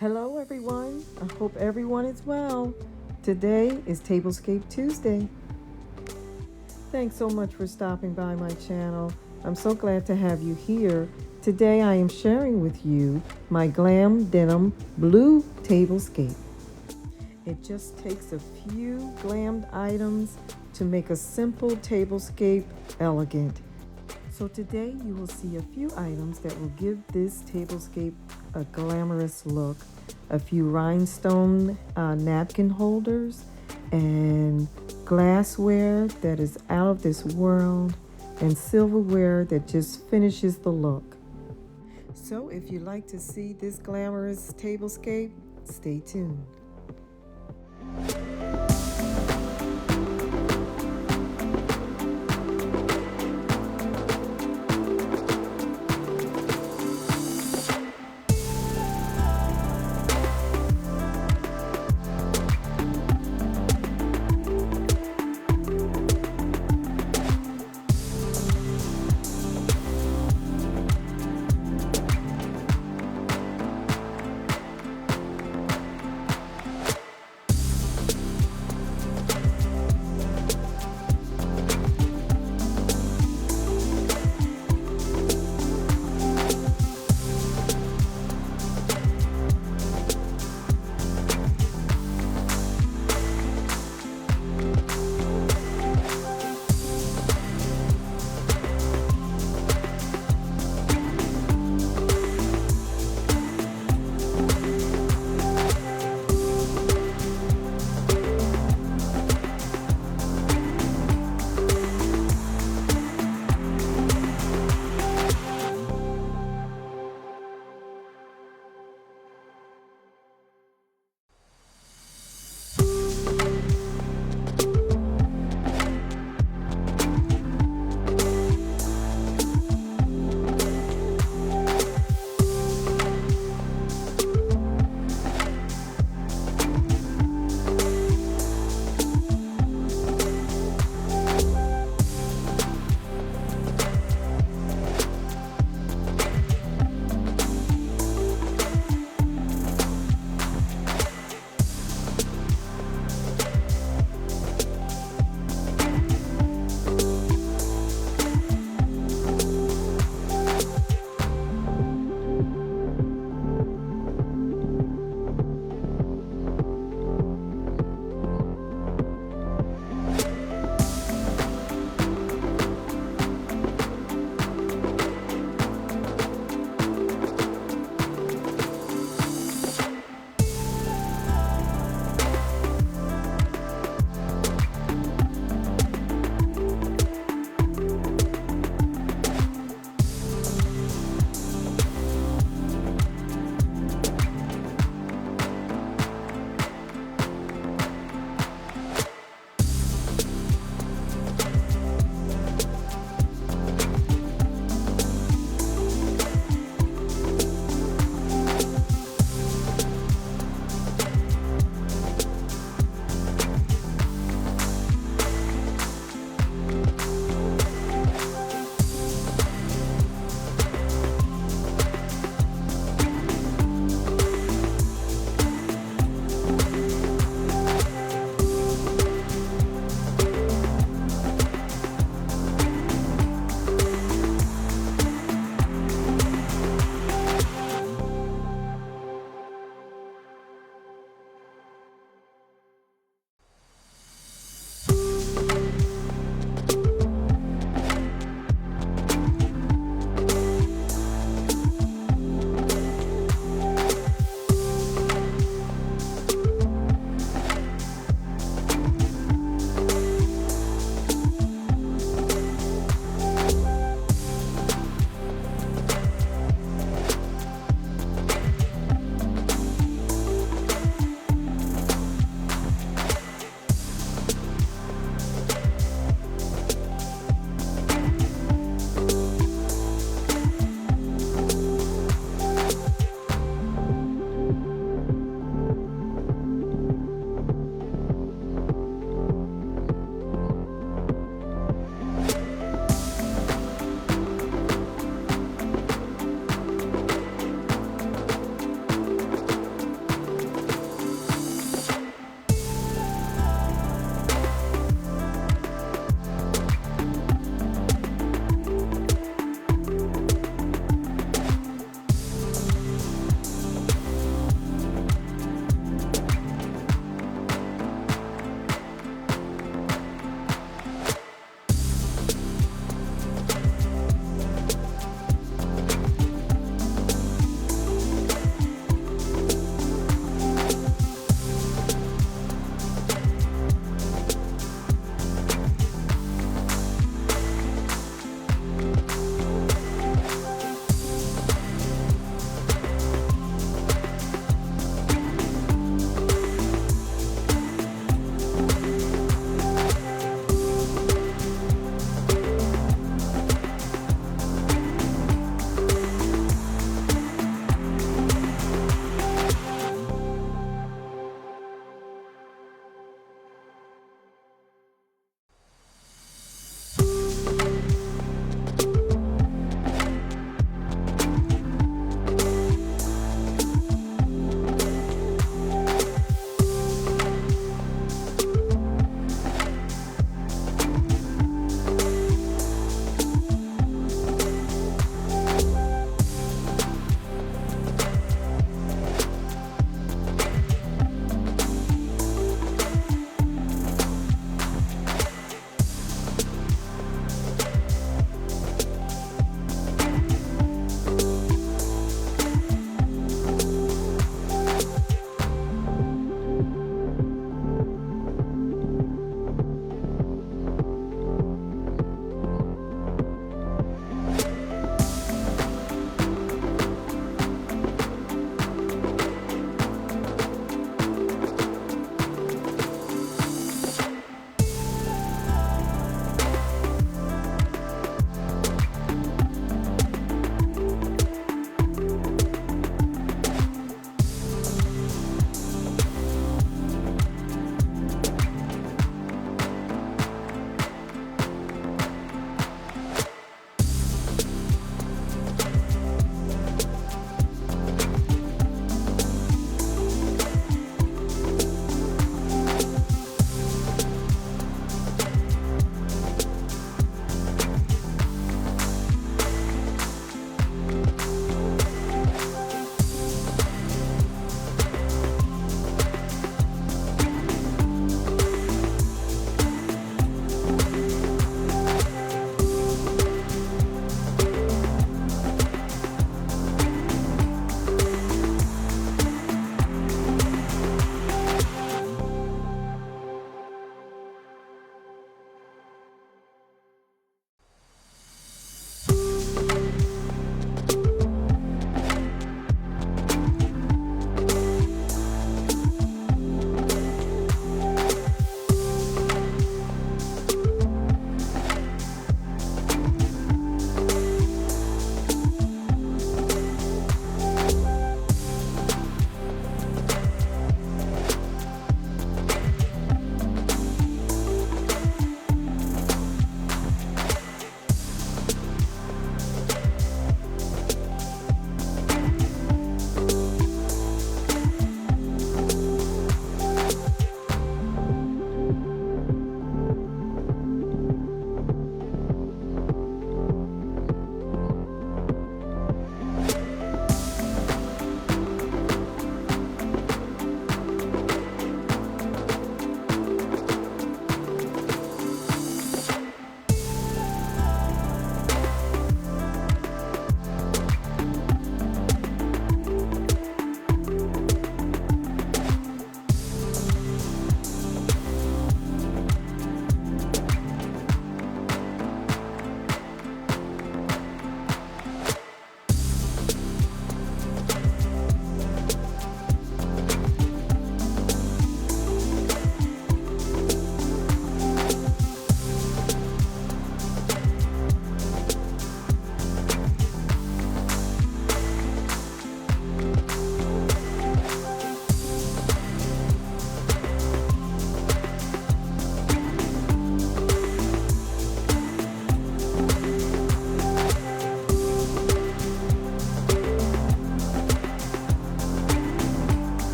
Hello everyone, I hope everyone is well. Today is Tablescape Tuesday. Thanks so much for stopping by my channel. I'm so glad to have you here. Today I am sharing with you my GLAM Denim Blue Tablescape. It just takes a few glammed items to make a simple tablescape elegant. So today you will see a few items that will give this tablescape a glamorous look. A few rhinestone napkin holders and glassware that is out of this world and silverware that just finishes the look. So if you'd like to see this glamorous tablescape, stay tuned.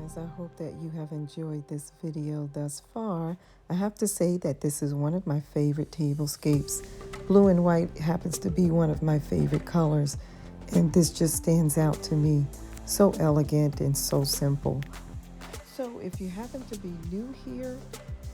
guys, I hope that you have enjoyed this video thus far. I have to say that this is one of my favorite tablescapes. Blue and white happens to be one of my favorite colors, and this just stands out to me. So elegant and so simple. So if you happen to be new here,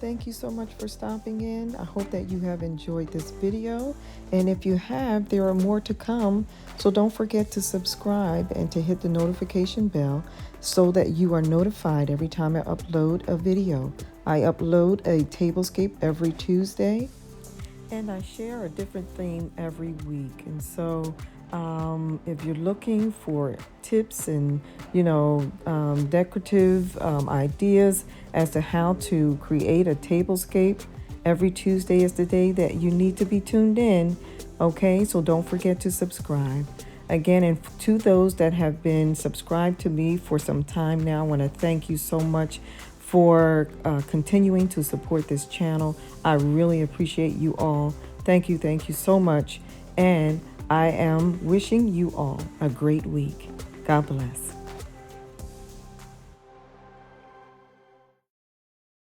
thank you so much for stopping in. I hope that you have enjoyed this video. And if you have, there are more to come. So don't forget to subscribe and to hit the notification bell so that you are notified every time I upload a video. I upload a tablescape every Tuesday, and I share a different theme every week. And so if you're looking for tips and decorative ideas as to how to create a tablescape, every Tuesday is the day that you need to be tuned in. Okay, so don't forget to subscribe. Again, and to those that have been subscribed to me for some time now, I want to thank you so much for continuing to support this channel. I really appreciate you all. Thank you so much. And I am wishing you all a great week. God bless.